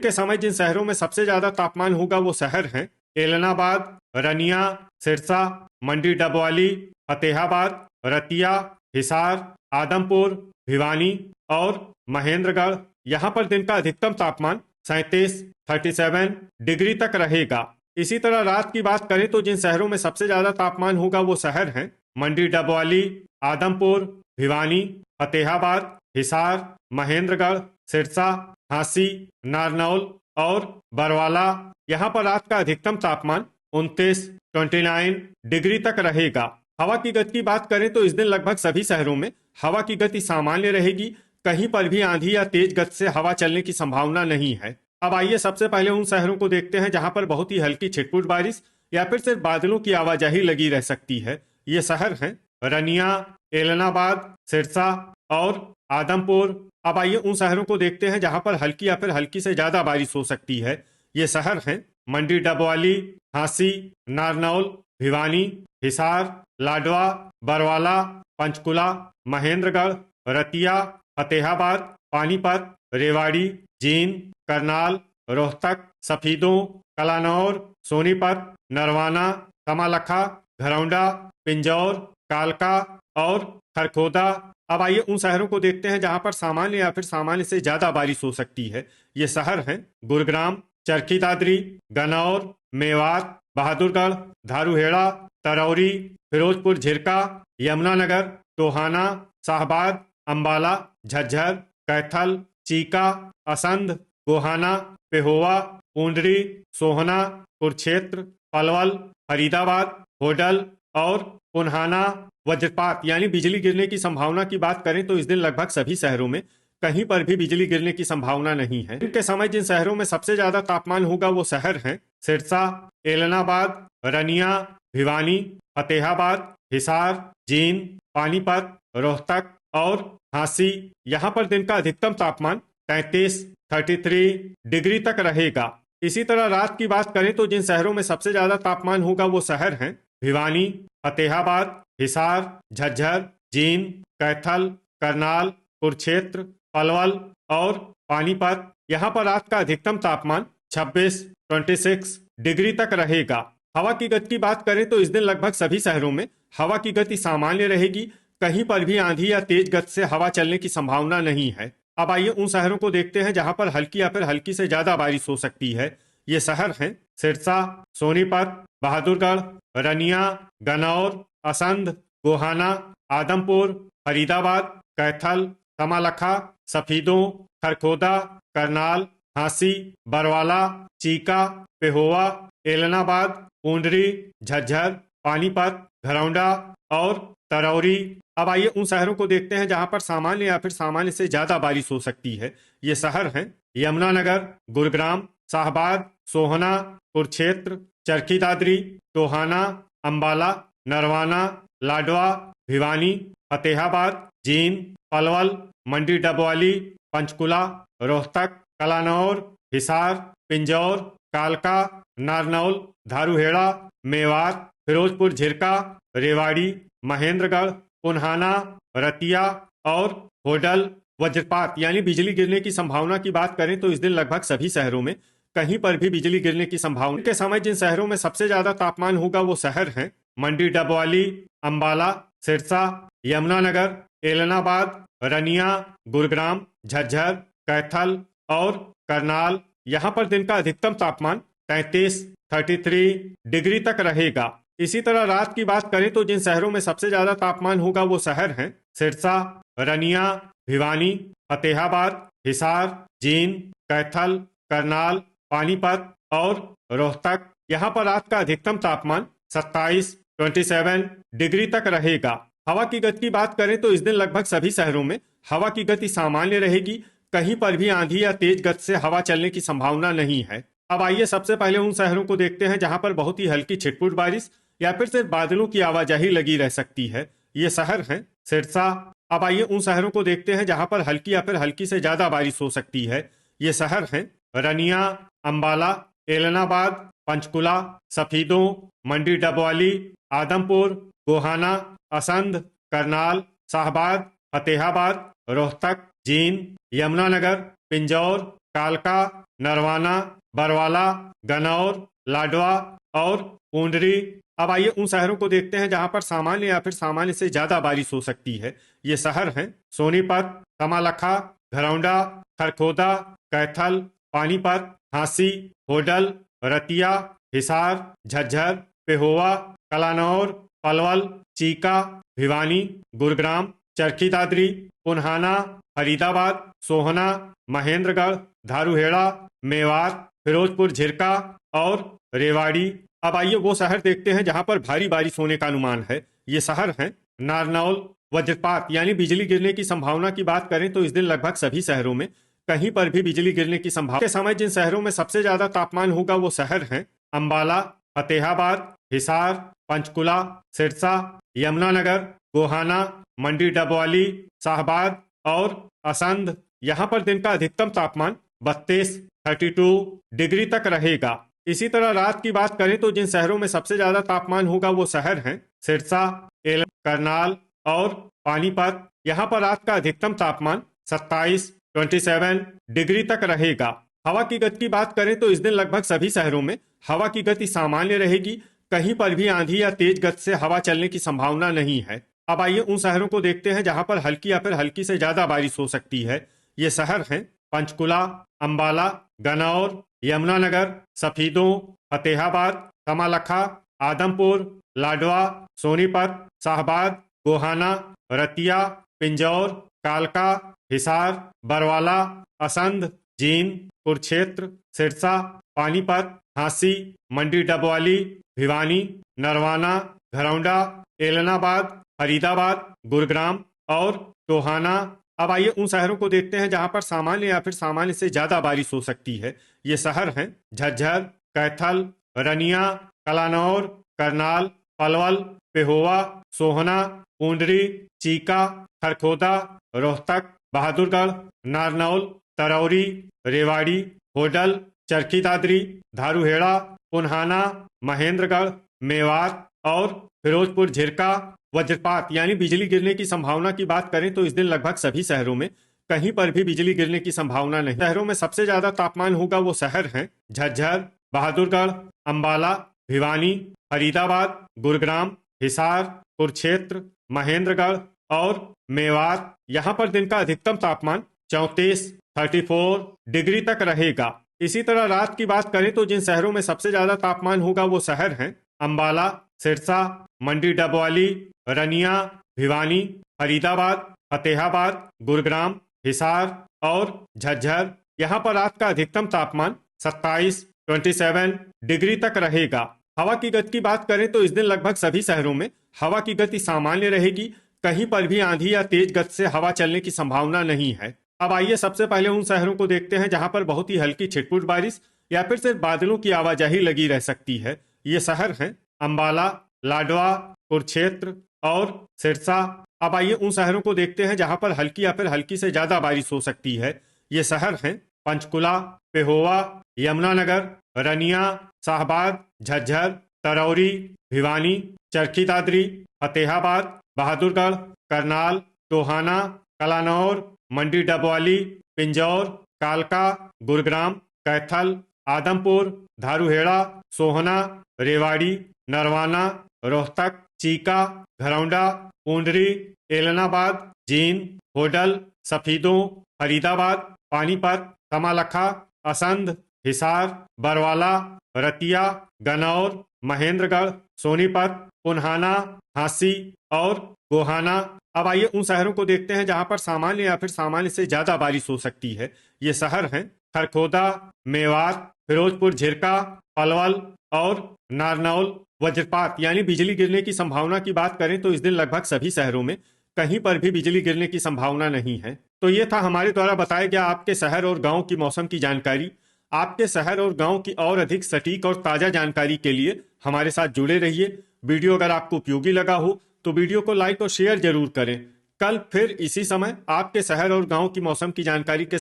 के समय जिन शहरों में सबसे ज्यादा तापमान होगा वो शहर हैं एलनाबाद, रनिया, सिरसा, मंडी डबवाली, फतेहाबाद, रतिया, हिसार, आदमपुर, भिवानी और महेंद्रगढ़। यहाँ पर दिन का अधिकतम तापमान 37 डिग्री तक रहेगा। इसी तरह रात की बात करें तो जिन शहरों में सबसे ज्यादा तापमान होगा वो शहर हैं मंडी डबवाली, आदमपुर, भिवानी, फतेहाबाद, हिसार, महेंद्रगढ़, सिरसा, झांसी, नारनौल और बरवाला। यहाँ पर रात का अधिकतम तापमान 29 डिग्री तक रहेगा। हवा की गति की बात करें तो इस दिन लगभग सभी शहरों में हवा की गति सामान्य रहेगी। कहीं पर भी आंधी या तेज गति से हवा चलने की संभावना नहीं है। अब आइए सबसे पहले उन शहरों को देखते हैं जहां पर बहुत ही हल्की छिटपुट बारिश या फिर सिर्फ बादलों की आवाजाही लगी रह सकती है। ये शहर हैं रनिया, एलनाबाद, सिरसा और आदमपुर। अब आइए उन शहरों को देखते हैं जहां पर हल्की या फिर हल्की से ज्यादा बारिश हो सकती है। ये शहर हैं मंडी डबवाली, झांसी, नारनौल, भिवानी, हिसार, लाडवा, बरवाला, पंचकुला, महेंद्रगढ़, रतिया, फतेहाबाद, पानीपत, रेवाड़ी, जींद, करनाल, रोहतक, सफीदों, कलानौर, सोनीपत, नरवाना, कमालखा, घरौंडा, पिंजौर, कालका और खरखोदा। अब आइए उन शहरों को देखते हैं जहां पर सामान्य या फिर सामान्य से ज्यादा बारिश हो सकती है। ये शहर हैं गुरुग्राम, चरखी दादरी, गन्नौर, मेवात, बहादुरगढ़, धारूहेड़ा, तरौरी, फिरोजपुर झिरका, यमुनानगर, टोहाना, शाहबाद, अंबाला, झज्जर, कैथल, चीका, असंध, गोहाना, पेहोवा, पूंडरी, सोहना, कुरुक्षेत्र, पलवल, फरीदाबाद, होडल और पुन्हाना। वज्रपात यानी बिजली गिरने की संभावना की बात करें तो इस दिन लगभग सभी शहरों में कहीं पर भी बिजली गिरने की संभावना नहीं है। दिन के समय जिन शहरों में सबसे ज्यादा तापमान होगा वो शहर हैं सिरसा, एलनाबाद, रनिया, भिवानी, फतेहाबाद, हिसार, जींद, पानीपत, रोहतक और झांसी। यहाँ पर दिन का अधिकतम तापमान 33 डिग्री तक रहेगा। इसी तरह रात की बात करें तो जिन शहरों में सबसे ज्यादा तापमान होगा वो शहर हैं भिवानी, फतेहाबाद, हिसार, झज्जर, जींद, कैथल, करनाल, कुरुक्षेत्र, पलवल और पानीपत। यहाँ पर रात का अधिकतम तापमान 26 डिग्री तक रहेगा। हवा की गति की बात करें तो इस दिन लगभग सभी शहरों में हवा की गति सामान्य रहेगी। कहीं पर भी आंधी या तेज गति से हवा चलने की संभावना नहीं है। अब आइए उन शहरों को देखते हैं जहां पर हल्की या फिर हल्की से ज्यादा बारिश हो सकती है। ये शहर हैं सिरसा, सोनीपत, बहादुरगढ़, रनिया, गन्नौर, असंध, गोहाना, आदमपुर, फरीदाबाद, कैथल, कमालखा, सफीदों, खरखोदा, करनाल, झांसी, बरवाला, चीका, पेहोवा, एलनाबाद, पूंडरी, झज्जर, पानीपत, घरौंडा और तरौरी। अब आइए उन शहरों को देखते हैं जहां पर सामान्य या फिर सामान्य से ज्यादा बारिश हो सकती है। ये शहर हैं यमुनानगर, गुरुग्राम, शाहबाद, सोहना, कुरुक्षेत्र, चरखी दादरी, टोहाना, अंबाला, नरवाना, लाडवा, भिवानी, फतेहाबाद, जींद, पलवल, मंडी डबवाली, पंचकुला, रोहतक, कलानौर, हिसार, पिंजौर, कालका, नारनौल, धारूहेड़ा, मेवात, फिरोजपुर झिरका, रेवाड़ी, महेंद्रगढ़, पुन्हाना, रतिया और होडल। वज्रपात यानी बिजली गिरने की संभावना की बात करें तो इस दिन लगभग सभी शहरों में कहीं पर भी बिजली गिरने की संभावना के समय जिन शहरों में सबसे ज्यादा तापमान होगा वो शहर हैं मंडी डबवाली, अंबाला, सिरसा, यमुनानगर, एलनाबाद, रनिया, गुरुग्राम, झज्जर, कैथल और करनाल। यहाँ पर दिन का अधिकतम तापमान 33 डिग्री तक रहेगा। इसी तरह रात की बात करें तो जिन शहरों में सबसे ज्यादा तापमान होगा वो शहर हैं सिरसा, रनिया, भिवानी, फतेहाबाद, हिसार, जींद, कैथल, करनाल, पानीपत और रोहतक। यहाँ पर रात का अधिकतम तापमान 27 डिग्री तक रहेगा। हवा की गति की बात करें तो इस दिन लगभग सभी शहरों में हवा की गति सामान्य रहेगी। कहीं पर भी आंधी या तेज गति से हवा चलने की संभावना नहीं है। अब आइए सबसे पहले उन शहरों को देखते हैं जहां पर बहुत ही हल्की छिटपुट बारिश या फिर सिर्फ बादलों की आवाजाही लगी रह सकती है। ये शहर हैं सिरसा। अब आइए उन शहरों को देखते हैं जहां पर हल्की या फिर हल्की से ज्यादा बारिश हो सकती है। ये शहर हैं रनिया, अंबाला, एलनाबाद, पंचकुला, सफीदों, मंडी डबवाली, आदमपुर, गोहाना, असंध, करनाल, शाहबाद, फतेहाबाद, रोहतक, जींद, यमुनानगर, पिंजौर, कालका, नरवाना, बरवाला, गनौर, लाडवा और पूंडरी। अब आइए उन शहरों को देखते हैं जहां पर सामान्य या फिर सामान्य से ज्यादा बारिश हो सकती है। ये शहर हैं सोनीपत, कमालखा, घरौंडा, खरखोदा, कैथल, पानीपत, झांसी, होडल, रतिया, हिसार, झज्जर, पेहोवा, कलानौर, पलवल, चीका, भिवानी, गुरुग्राम, चरखी दादरी, पुन्हाना, फरीदाबाद, सोहना, महेंद्रगढ़, धारूहेड़ा, मेवात, फिरोजपुर झिरका और रेवाड़ी। अब आइए वो शहर देखते हैं जहां पर भारी बारिश होने का अनुमान है। ये शहर हैं नारनौल। वज्रपात यानी बिजली गिरने की संभावना की बात करें तो इस दिन लगभग सभी शहरों में कहीं पर भी बिजली गिरने की संभावना के समय जिन शहरों में सबसे ज्यादा तापमान होगा वो शहर हैं अंबाला, फतेहाबाद, हिसार, पंचकुला, सिरसा, यमुनानगर, गोहाना, मंडी डबवाली, शाहबाद और असंध। यहाँ पर दिन का अधिकतम तापमान 32 डिग्री तक रहेगा। इसी तरह रात की बात करें तो जिन शहरों में सबसे ज्यादा तापमान होगा वो शहर हैं सिरसा, करनाल और पानीपत। यहाँ पर रात का अधिकतम तापमान 27 डिग्री तक रहेगा। हवा की गति की बात करें तो इस दिन लगभग सभी शहरों में हवा की गति सामान्य रहेगी। कहीं पर भी आंधी या तेज गति से हवा चलने की संभावना नहीं है। अब आइए उन शहरों को देखते हैं जहां पर हल्की या फिर हल्की से ज्यादा बारिश हो सकती है। ये शहर हैं पंचकुला, अंबाला, गनौर, यमुनानगर, सफीदों, फतेहाबाद, कमालखा, आदमपुर, लाडवा, सोनीपत, शाहबाद, गोहाना, रतिया, पिंजौर, कालका, हिसार, बरवाला, असंध, जींद, कुरुक्षेत्र, सिरसा, पानीपत, झांसी, मंडी डबवाली, भिवानी, नरवाना, घरौंडा, एलनाबाद, फरीदाबाद, गुरुग्राम और टोहाना। अब आइए उन शहरों को देखते हैं जहां पर सामान्य या फिर सामान्य से ज्यादा बारिश हो सकती है। ये शहर हैं झज्जर, कैथल, रनिया, कलानौर, करनाल, पलवल, पेहोवा, सोहना, पूंडरी, चीका, खरखोदा, रोहतक, बहादुरगढ़, नारनौल, तरौरी, रेवाड़ी, होडल, चरखी दादरी, धारूहेड़ा, पुन्हाना, महेंद्रगढ़, मेवात और फिरोजपुर झिरका। वज्रपात यानी बिजली गिरने की संभावना की बात करें तो इस दिन लगभग सभी शहरों में कहीं पर भी बिजली गिरने की संभावना नहीं। शहरों में सबसे ज्यादा तापमान होगा वो शहर हैं झज्जर, बहादुरगढ़, अंबाला, भिवानी, फरीदाबाद, गुरुग्राम, हिसार, कुरुक्षेत्र, महेंद्रगढ़ और मेवात। यहाँ पर दिन का अधिकतम तापमान 34 डिग्री तक रहेगा। इसी तरह रात की बात करें तो जिन शहरों में सबसे ज्यादा तापमान होगा वो शहर हैं अंबाला, सिरसा, मंडी डबवाली, रनिया, भिवानी, फरीदाबाद, फतेहाबाद, गुरुग्राम, हिसार और झज्जर। यहाँ पर रात का अधिकतम तापमान 27 डिग्री तक रहेगा। हवा की गति की बात करें तो इस दिन लगभग सभी शहरों में हवा की गति सामान्य रहेगी। कहीं पर भी आंधी या तेज गति से हवा चलने की संभावना नहीं है। अब आइए सबसे पहले उन शहरों को देखते हैं जहां पर बहुत ही हल्की छिटपुट बारिश या फिर सिर्फ बादलों की आवाजाही लगी रह सकती है। ये शहर हैं अंबाला, लाडवा, कुरुक्षेत्र और सिरसा। अब आइए उन शहरों को देखते हैं जहां पर हल्की या फिर हल्की से ज्यादा बारिश हो सकती है। ये शहर हैं पंचकुला, पेहोवा, यमुनानगर, रनिया, शाहबाद, झज्जर, तरौरी, भिवानी, चरखी दादरी, फतेहाबाद, बहादुरगढ़, करनाल, टोहाना, कलानौर, मंडी डबवाली, पिंजौर, कालका, गुरुग्राम, कैथल, आदमपुर, धारूहेड़ा, सोहना, रेवाड़ी, नरवाना, रोहतक, चीका, घरौंडा, पूंडरी, एलनाबाद, जींद, होडल, सफीदों, फरीदाबाद, पानीपत, कमालखा, असंध, हिसार, बरवाला, रतिया, गनौर, महेंद्रगढ़, सोनीपत, पुन्हाना, झांसी और गोहाना। अब आइए उन शहरों को देखते हैं जहां पर सामान्य या फिर सामान्य से ज्यादा बारिश हो सकती है। ये शहर हैं खरखोदा, मेवात, फिरोजपुर झिरका, पलवल और नारनौल। वज्रपात यानी बिजली गिरने की संभावना की बात करें तो इस दिन लगभग सभी शहरों में कहीं पर भी बिजली गिरने की संभावना नहीं है। तो ये था हमारे द्वारा बताया गया आपके शहर और गांव की मौसम की जानकारी। आपके शहर और गांव की और अधिक सटीक और ताजा जानकारी के लिए हमारे साथ जुड़े रहिए। वीडियो अगर आपको उपयोगी लगा हो तो वीडियो को लाइक और शेयर जरूर करें। कल फिर इसी समय आपके शहर और गांव की मौसम की जानकारी के